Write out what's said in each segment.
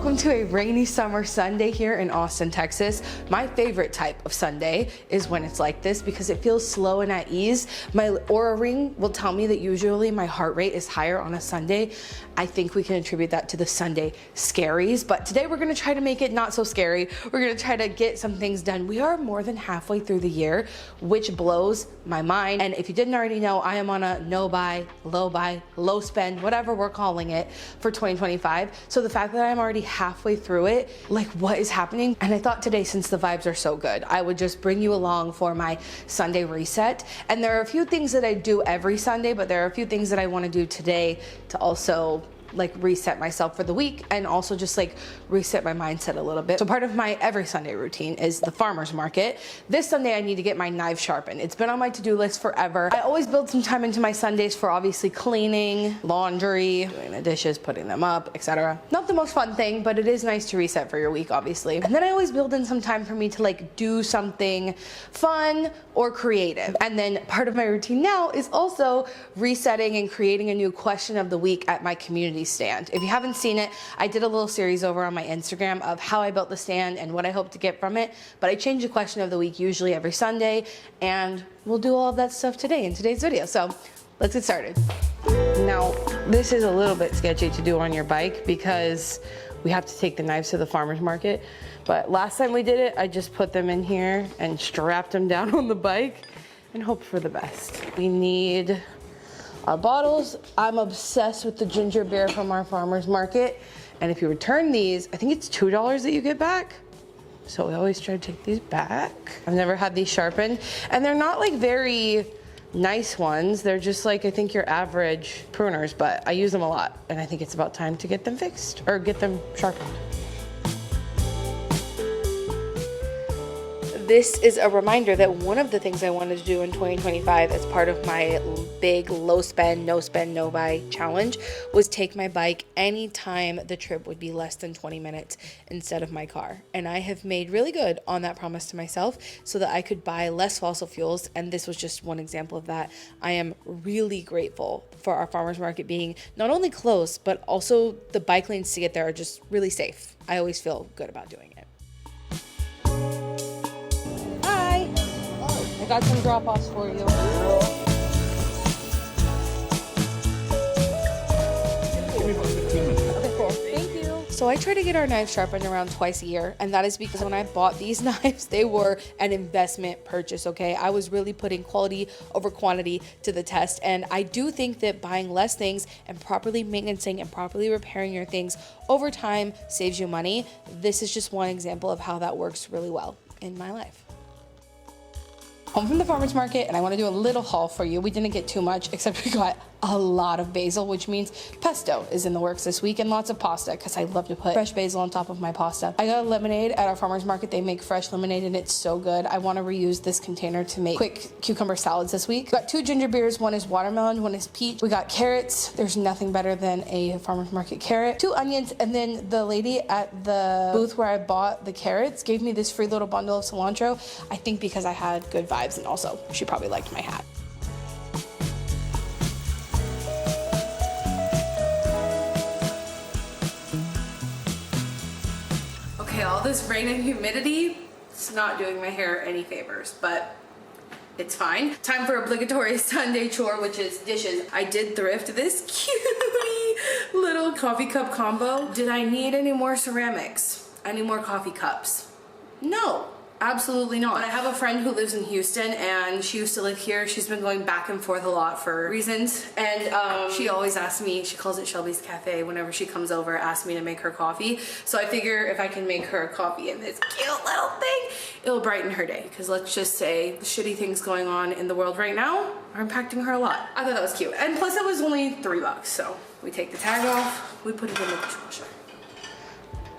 Welcome to a rainy summer Sunday here in Austin, Texas. My favorite type of Sunday is when it's like this because it feels slow and at ease. My Oura ring will tell me that usually my heart rate is higher on a Sunday. I think we can attribute that to the Sunday scaries, but today we're gonna try to make it not so scary. We're gonna try to get some things done. We are more than halfway through the year, which blows my mind. And if you didn't already know, I am on a no buy, low spend, whatever we're calling it for 2025. So the fact that I'm already halfway through it, like what is happening? And I thought today, since the vibes are so good, I would just bring you along for my Sunday reset. And there are a few things that I do every Sunday, but there are a few things that I wanna do today to also like reset myself for the week and also just like reset my mindset a little bit. So part of my every Sunday routine is the farmer's market. This Sunday I need to get my knife sharpened. It's been on my to-do list forever. I always build some time into my Sundays for obviously cleaning, laundry, doing the dishes, putting them up, etc. Not the most fun thing, but it is nice to reset for your week, obviously. And then I always build in some time for me to like do something fun or creative. And then part of my routine now is also resetting and creating a new question of the week at my community stand. If you haven't seen it, I did a little series over on my Instagram of how I built the stand and what I hope to get from it, but I change the question of the week usually every Sunday, and we'll do all of that stuff today in today's video. So let's get started. Now, this is a little bit sketchy to do on your bike because we have to take the knives to the farmer's market, but last time we did it, I just put them in here and strapped them down on the bike and hoped for the best. We need our bottles. I'm obsessed with the ginger beer from our farmer's market. And if you return these, I think it's $2 that you get back. So we always try to take these back. I've never had these sharpened. And they're not like very nice ones. They're just like, I think your average pruners, but I use them a lot. And I think it's about time to get them fixed or get them sharpened. This is a reminder that one of the things I wanted to do in 2025 as part of my big low spend, no buy challenge was take my bike anytime the trip would be less than 20 minutes instead of my car. And I have made really good on that promise to myself so that I could buy less fossil fuels. And this was just one example of that. I am really grateful for our farmer's market being not only close, but also the bike lanes to get there are just really safe. I always feel good about doing it. I got some drop-offs for you. Okay, cool. Thank you. So I try to get our knives sharpened around twice a year, and that is because when I bought these knives, they were an investment purchase, okay? I was really putting quality over quantity to the test, and I do think that buying less things and properly maintaining and properly repairing your things over time saves you money. This is just one example of how that works really well in my life. Home from the farmer's market, and I want to do a little haul for you. We didn't get too much, except we got a lot of basil, which means pesto is in the works this week, and lots of pasta because I love to put fresh basil on top of my pasta. I got a lemonade at our farmer's market. They make fresh lemonade and it's so good. I want to reuse this container to make quick cucumber salads this week. We got 2 ginger beers. One is watermelon, one is peach. We got carrots. There's nothing better than a farmer's market carrot. 2 onions, and then the lady at the booth where I bought the carrots gave me this free little bundle of cilantro. I think because I had good vibes, and also she probably liked my hat. Okay, all this rain and humidity, it's not doing my hair any favors, but it's fine. Time for obligatory Sunday chore, which is dishes. I did thrift this cutie little coffee cup combo. Did I need any more ceramics? Any more coffee cups? No. Absolutely not. I have a friend who lives in Houston and she used to live here. She's been going back and forth a lot for reasons, and she always asks me, she calls it Shelby's Cafe, whenever she comes over, asks me to make her coffee. So I figure if I can make her a coffee in this cute little thing, it'll brighten her day, because let's just say the shitty things going on in the world right now are impacting her a lot. I thought that was cute, and plus it was only $3, so we take the tag off, we put it in the dishwasher.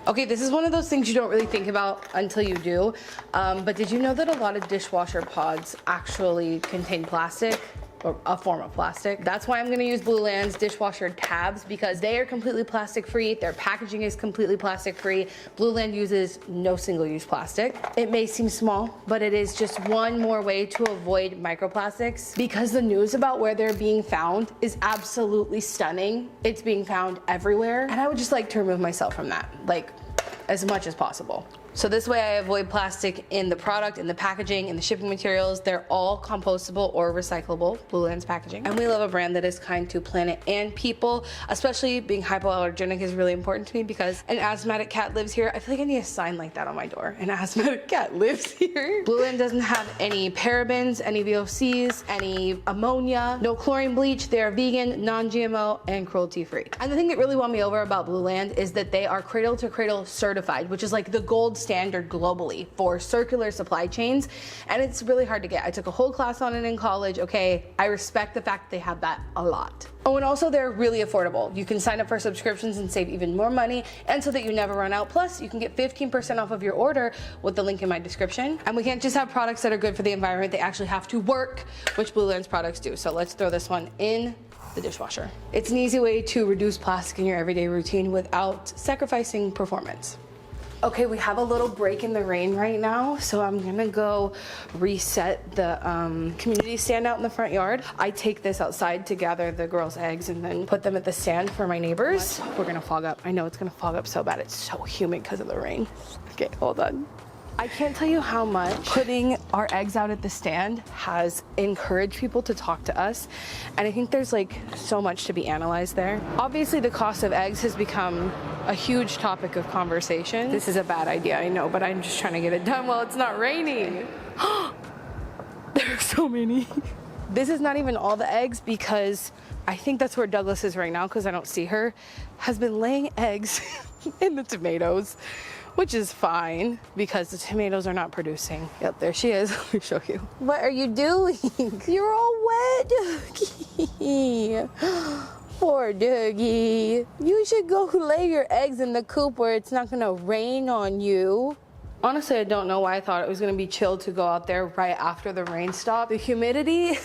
Okay, this is one of those things you don't really think about until you do, but did you know that a lot of dishwasher pods actually contain plastic? a form of plastic. That's why I'm gonna use Blueland's dishwasher tabs, because they are completely plastic free. Their packaging is completely plastic free. Blueland uses no single-use plastic. It may seem small, but it is just one more way to avoid microplastics, because the news about where they're being found is absolutely stunning. It's being found everywhere, and I would just like to remove myself from that, like, as much as possible. So this way I avoid plastic in the product, in the packaging, in the shipping materials. They're all compostable or recyclable, Blueland's packaging. And we love a brand that is kind to planet and people, especially being hypoallergenic is really important to me, because an asthmatic cat lives here. I feel like I need a sign like that on my door. An asthmatic cat lives here. Blueland doesn't have any parabens, any VOCs, any ammonia, no chlorine bleach. They're vegan, non-GMO, and cruelty-free. And the thing that really won me over about Blueland is that they are Cradle to Cradle certified, which is like the gold standard globally for circular supply chains, and it's really hard to get. I took a whole class on it in college. Okay, I respect the fact that they have that a lot. Oh, and also they're really affordable. You can sign up for subscriptions and save even more money, and so that you never run out. Plus, you can get 15% off of your order with the link in my description. And we can't just have products that are good for the environment, they actually have to work, which Blueland's products do. So let's throw this one in the dishwasher. It's an easy way to reduce plastic in your everyday routine without sacrificing performance. Okay, we have a little break in the rain right now, so I'm gonna go reset the community stand out in the front yard. I take this outside to gather the girls' eggs and then put them at the stand for my neighbors. We're gonna fog up. I know it's gonna fog up so bad. It's so humid because of the rain. Okay, hold on. I can't tell you how much putting our eggs out at the stand has encouraged people to talk to us. And I think there's like so much to be analyzed there. Obviously, the cost of eggs has become a huge topic of conversation. This is a bad idea, I know, but I'm just trying to get it done while it's not raining. There are so many. This is not even all the eggs, because I think that's where Douglas is right now, because I don't see her, has been laying eggs in the tomatoes, which is fine because the tomatoes are not producing. Yep, there she is. Let me show you. What are you doing? You're all wet, Dougie. Poor Dougie. You should go lay your eggs in the coop where it's not gonna rain on you. Honestly, I don't know why I thought it was gonna be chill to go out there right after the rain stopped. The humidity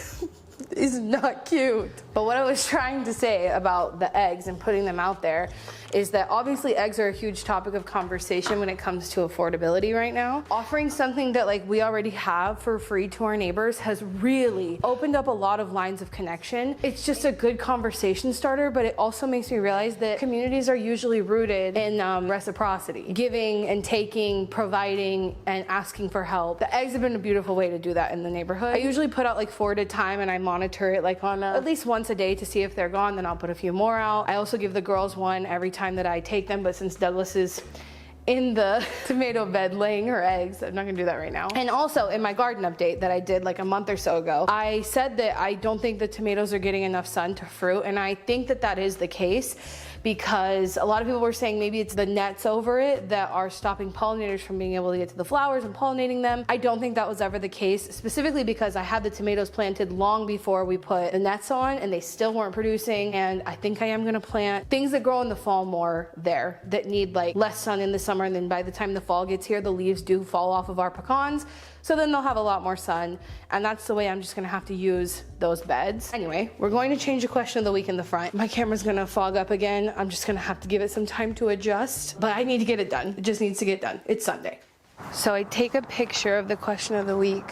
is not cute. But what I was trying to say about the eggs and putting them out there is that obviously eggs are a huge topic of conversation when it comes to affordability right now. Offering something that like we already have for free to our neighbors has really opened up a lot of lines of connection. It's just a good conversation starter, but it also makes me realize that communities are usually rooted in reciprocity, giving and taking, providing and asking for help. The eggs have been a beautiful way to do that in the neighborhood. I usually put out like 4 at a time, and I monitor it like on at least once a day to see if they're gone, then I'll put a few more out. I also give the girls one every time that I take them, but since Douglas is in the tomato bed laying her eggs, I'm not gonna do that right now. And also in my garden update that I did like a month or so ago, I said that I don't think the tomatoes are getting enough sun to fruit, and I think that that is the case, because a lot of people were saying maybe it's the nets over it that are stopping pollinators from being able to get to the flowers and pollinating them. I don't think that was ever the case, specifically because I had the tomatoes planted long before we put the nets on and they still weren't producing. And I think I am gonna plant things that grow in the fall more there, that need like less sun in the summer, and then by the time the fall gets here, the leaves do fall off of our pecans. So then they'll have a lot more sun, and that's the way I'm just gonna have to use those beds. Anyway, we're going to change the question of the week in the front. My camera's gonna fog up again. I'm just gonna have to give it some time to adjust, but I need to get it done. It just needs to get done. It's Sunday. So I take a picture of the question of the week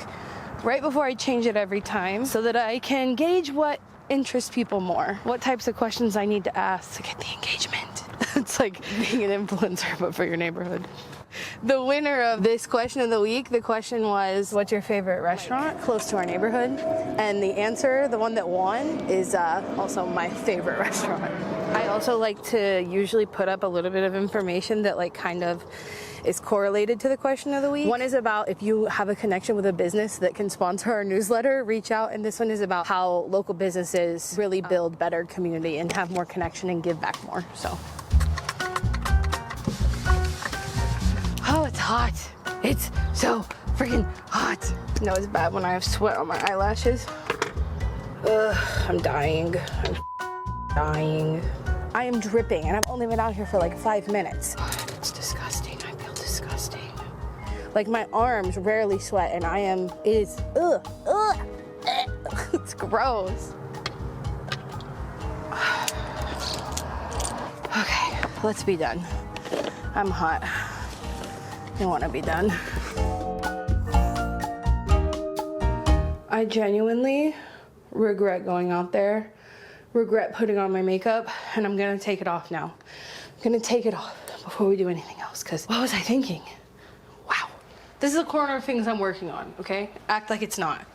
right before I change it every time so that I can gauge what interests people more, what types of questions I need to ask to get the engagement. It's like being an influencer, but for your neighborhood. The winner of this question of the week, the question was, what's your favorite restaurant close to our neighborhood? And the answer, the one that won, is also my favorite restaurant. I also like to usually put up a little bit of information that like kind of is correlated to the question of the week. One is about if you have a connection with a business that can sponsor our newsletter, reach out. And this one is about how local businesses really build better community and have more connection and give back more. So. Oh, it's hot. It's so freaking hot. No, it's bad when I have sweat on my eyelashes. Ugh, I'm dying. I'm dying. I am dripping, and I've only been out here for like 5 minutes. It's disgusting. I feel disgusting. Like my arms rarely sweat, and I am, it is, ugh. It's gross. Okay, let's be done. I'm hot. I want to be done. I genuinely regret going out there, regret putting on my makeup, and I'm gonna take it off now. I'm gonna take it off before we do anything else, because what was I thinking? Wow. This is a corner of things I'm working on, okay? Act like it's not.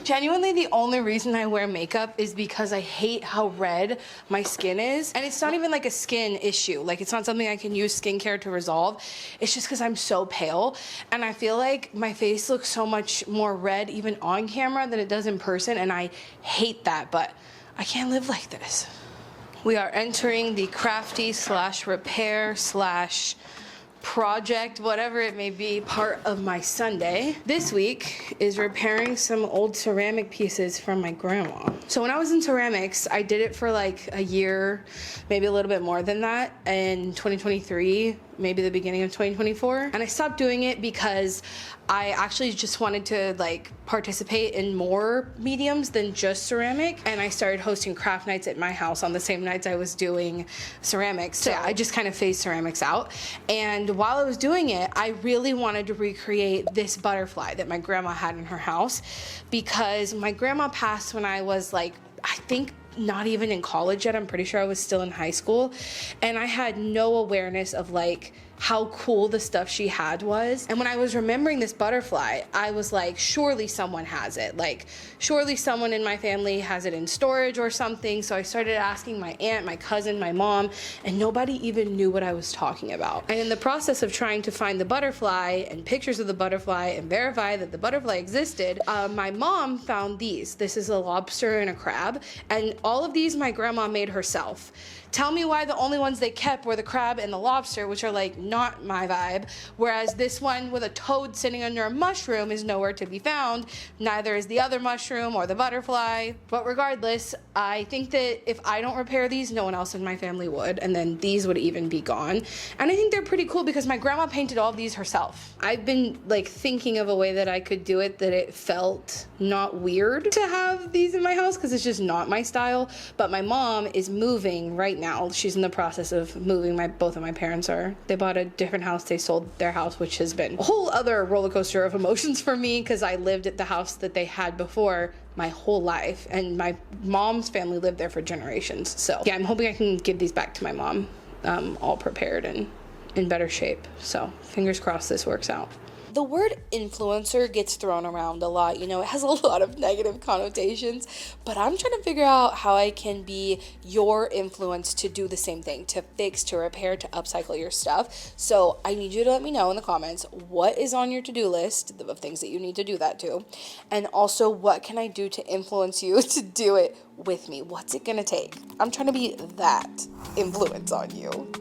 Genuinely, the only reason I wear makeup is because I hate how red my skin is. And it's not even like a skin issue. Like, it's not something I can use skincare to resolve. It's just because I'm so pale. And I feel like my face looks so much more red even on camera than it does in person. And I hate that, but I can't live like this. We are entering the crafty / repair / project, whatever it may be, part of my Sunday. This week is repairing some old ceramic pieces from my grandma. So when I was in ceramics, I did it for like a year, maybe a little bit more than that, in 2023, maybe the beginning of 2024. And I stopped doing it because I actually just wanted to like participate in more mediums than just ceramic. And I started hosting craft nights at my house on the same nights I was doing ceramics. So yeah, I just kind of phased ceramics out. And while I was doing it, I really wanted to recreate this butterfly that my grandma had in her house, because my grandma passed when I was like, I think not even in college yet. I'm pretty sure I was still in high school. And I had no awareness of like how cool the stuff she had was. And when I was remembering this butterfly, I was like, surely someone has it. Like, surely someone in my family has it in storage or something. So I started asking my aunt, my cousin, my mom, and nobody even knew what I was talking about. And in the process of trying to find the butterfly and pictures of the butterfly and verify that the butterfly existed, my mom found these. This is a lobster and a crab. And all of these my grandma made herself. Tell me why the only ones they kept were the crab and the lobster, which are like not my vibe, whereas this one with a toad sitting under a mushroom is nowhere to be found. Neither is the other mushroom or the butterfly. But regardless, I think that if I don't repair these, no one else in my family would, and then these would even be gone. And I think they're pretty cool because my grandma painted all of these herself. I've been like thinking of a way that I could do it that it felt not weird to have these in my house, because it's just not my style. But my mom is moving right now. She's in the process of moving. Both of my parents are. They bought a different house. They sold their house, which has been a whole other roller coaster of emotions for me, because I lived at the house that they had before my whole life, and my mom's family lived there for generations. So yeah, I'm hoping I can give these back to my mom, all prepared and in better shape. So fingers crossed this works out. The word influencer gets thrown around a lot. You know, it has a lot of negative connotations, but I'm trying to figure out how I can be your influence to do the same thing, to fix, to repair, to upcycle your stuff. So I need you to let me know in the comments what is on your to-do list of things that you need to do that to, and also what can I do to influence you to do it with me? What's it gonna take? I'm trying to be that influence on you.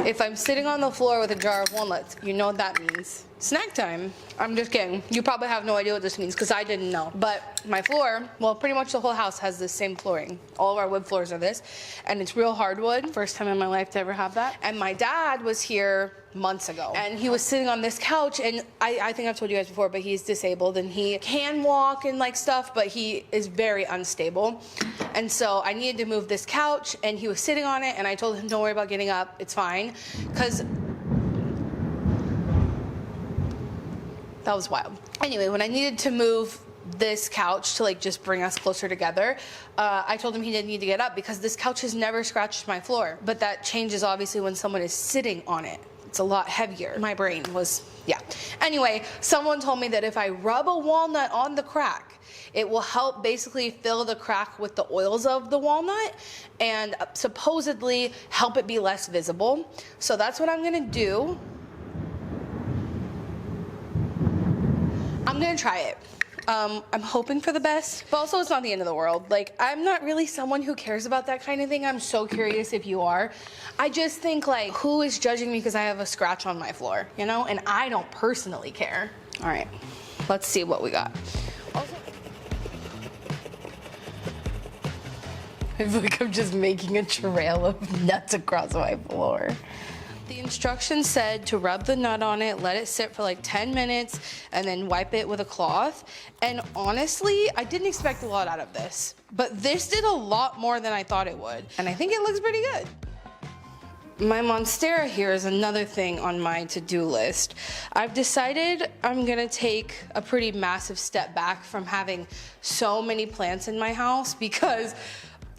If I'm sitting on the floor with a jar of walnuts, you know what that means. Snack time. I'm just kidding. You probably have no idea what this means, because I didn't know. But my floor, well, pretty much the whole house has the same flooring. All of our wood floors are this, and it's real hardwood. First time in my life to ever have that. And my dad was here months ago, and he was sitting on this couch, and I think I've told you guys before, but he's disabled, and he can walk and like stuff, but he is very unstable. And so I needed to move this couch, and he was sitting on it, and I told him, don't worry about getting up, it's fine, because that was wild. Anyway, when I needed to move this couch to like just bring us closer together, I told him he didn't need to get up because this couch has never scratched my floor. But that changes obviously when someone is sitting on it. It's a lot heavier. My brain was, yeah. Anyway, someone told me that if I rub a walnut on the crack, it will help basically fill the crack with the oils of the walnut and supposedly help it be less visible. So that's what I'm gonna do. I'm gonna try it. I'm hoping for the best, but also it's not the end of the world. Like, I'm not really someone who cares about that kind of thing. I'm so curious if you are. I just think, like, who is judging me because I have a scratch on my floor, you know? And I don't personally care. All right, let's see what we got. Also, I feel like I'm just making a trail of nuts across my floor. The instructions said to rub the nut on it, let it sit for like 10 minutes, and then wipe it with a cloth. And honestly, I didn't expect a lot out of this, but this did a lot more than I thought it would. And I think it looks pretty good. My Monstera here is another thing on my to-do list. I've decided I'm gonna take a pretty massive step back from having so many plants in my house because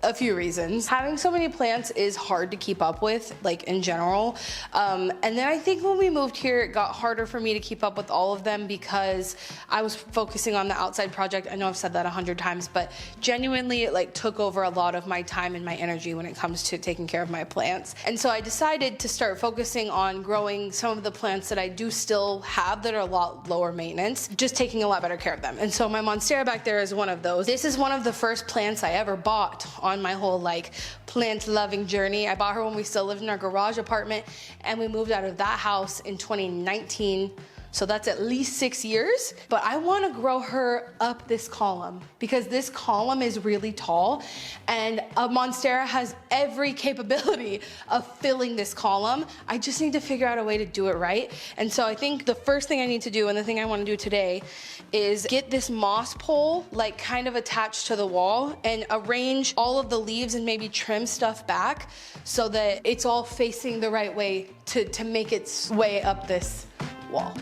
a few reasons. Having so many plants is hard to keep up with, like in general. And then I think when we moved here, it got harder for me to keep up with all of them because I was focusing on the outside project. I know I've said that 100 times, but genuinely it like took over a lot of my time and my energy when it comes to taking care of my plants. And so I decided to start focusing on growing some of the plants that I do still have that are a lot lower maintenance, just taking a lot better care of them. And so my Monstera back there is one of those. This is one of the first plants I ever bought on my whole like plant loving journey. I bought her when we still lived in our garage apartment, and we moved out of that house in 2019. So that's at least 6 years, but I want to grow her up this column because this column is really tall and a Monstera has every capability of filling this column. I just need to figure out a way to do it right. And so I think the first thing I need to do, and the thing I want to do today, is get this moss pole like kind of attached to the wall and arrange all of the leaves and maybe trim stuff back so that it's all facing the right way to make its way up this wall.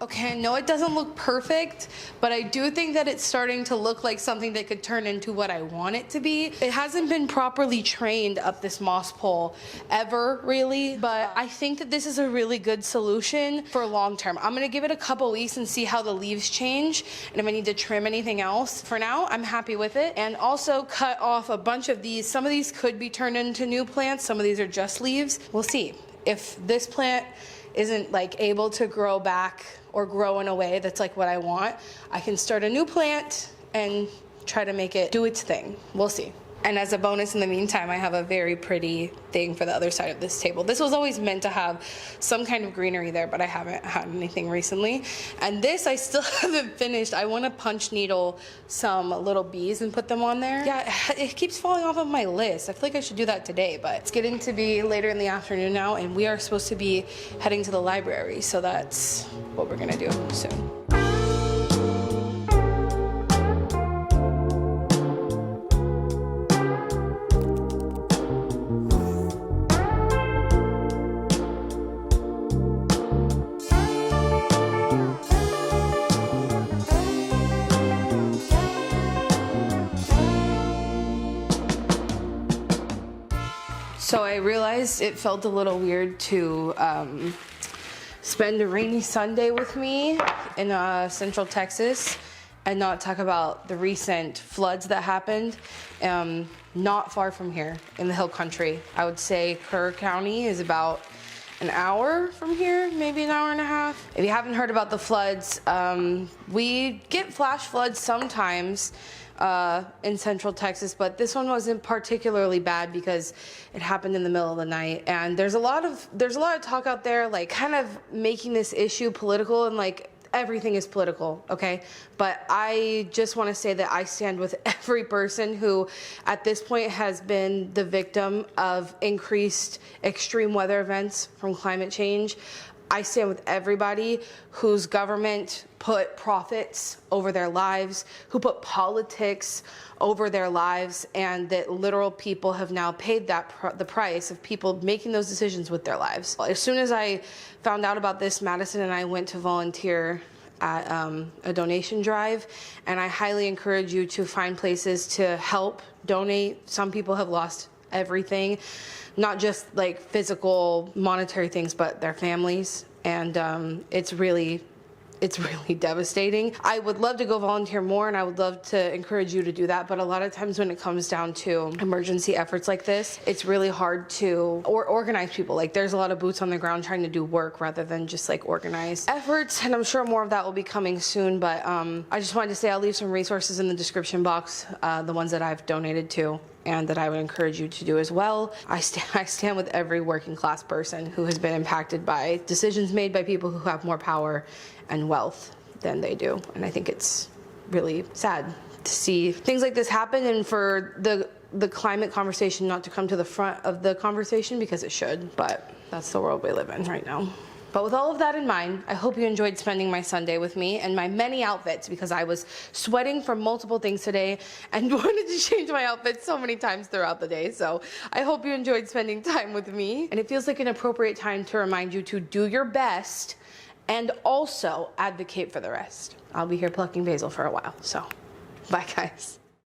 Okay, I know it doesn't look perfect, but I do think that it's starting to look like something that could turn into what I want it to be. It hasn't been properly trained up this moss pole ever, really, but I think that this is a really good solution for long term. I'm gonna give it a couple weeks and see how the leaves change, and if I need to trim anything else. For now, I'm happy with it. And also cut off a bunch of these. Some of these could be turned into new plants. Some of these are just leaves. We'll see. If this plant isn't like able to grow back or grow in a way that's like what I want, I can start a new plant and try to make it do its thing. We'll see. And as a bonus in the meantime, I have a very pretty thing for the other side of this table. This was always meant to have some kind of greenery there, but I haven't had anything recently. And this I still haven't finished. I want to punch needle some little bees and put them on there. Yeah, it keeps falling off of my list. I feel like I should do that today, but it's getting to be later in the afternoon now, and we are supposed to be heading to the library, so that's what we're gonna do soon. So I realized it felt a little weird to spend a rainy Sunday with me in Central Texas and not talk about the recent floods that happened not far from here in the hill country. I would say Kerr County is about an hour from here, maybe an hour and a half. If you haven't heard about the floods, we get flash floods sometimes in Central Texas, but this one wasn't particularly bad because it happened in the middle of the night. And there's a lot of talk out there, like kind of making this issue political, and like everything is political, okay? But I just want to say that I stand with every person who at this point has been the victim of increased extreme weather events from climate change. I stand with everybody whose government put profits over their lives, who put politics over their lives, and that literal people have now paid the price of people making those decisions with their lives. As soon as I found out about this, Madison and I went to volunteer at a donation drive, and I highly encourage you to find places to help donate. Some people have lost everything, not just like physical monetary things, but their families, and it's really devastating. I would love to go volunteer more, and I would love to encourage you to do that, but a lot of times when it comes down to emergency efforts like this, it's really hard to organize people. Like, there's a lot of boots on the ground trying to do work rather than just like organize efforts, and I'm sure more of that will be coming soon, but I just wanted to say I'll leave some resources in the description box, the ones that I've donated to. and that I would encourage you to do as well. I stand with every working class person who has been impacted by decisions made by people who have more power and wealth than they do. And I think it's really sad to see things like this happen, and for the climate conversation not to come to the front of the conversation, because it should, but that's the world we live in right now. But with all of that in mind, I hope you enjoyed spending my Sunday with me and my many outfits, because I was sweating from multiple things today and wanted to change my outfit so many times throughout the day. So I hope you enjoyed spending time with me. And it feels like an appropriate time to remind you to do your best and also advocate for the rest. I'll be here plucking basil for a while, so bye guys.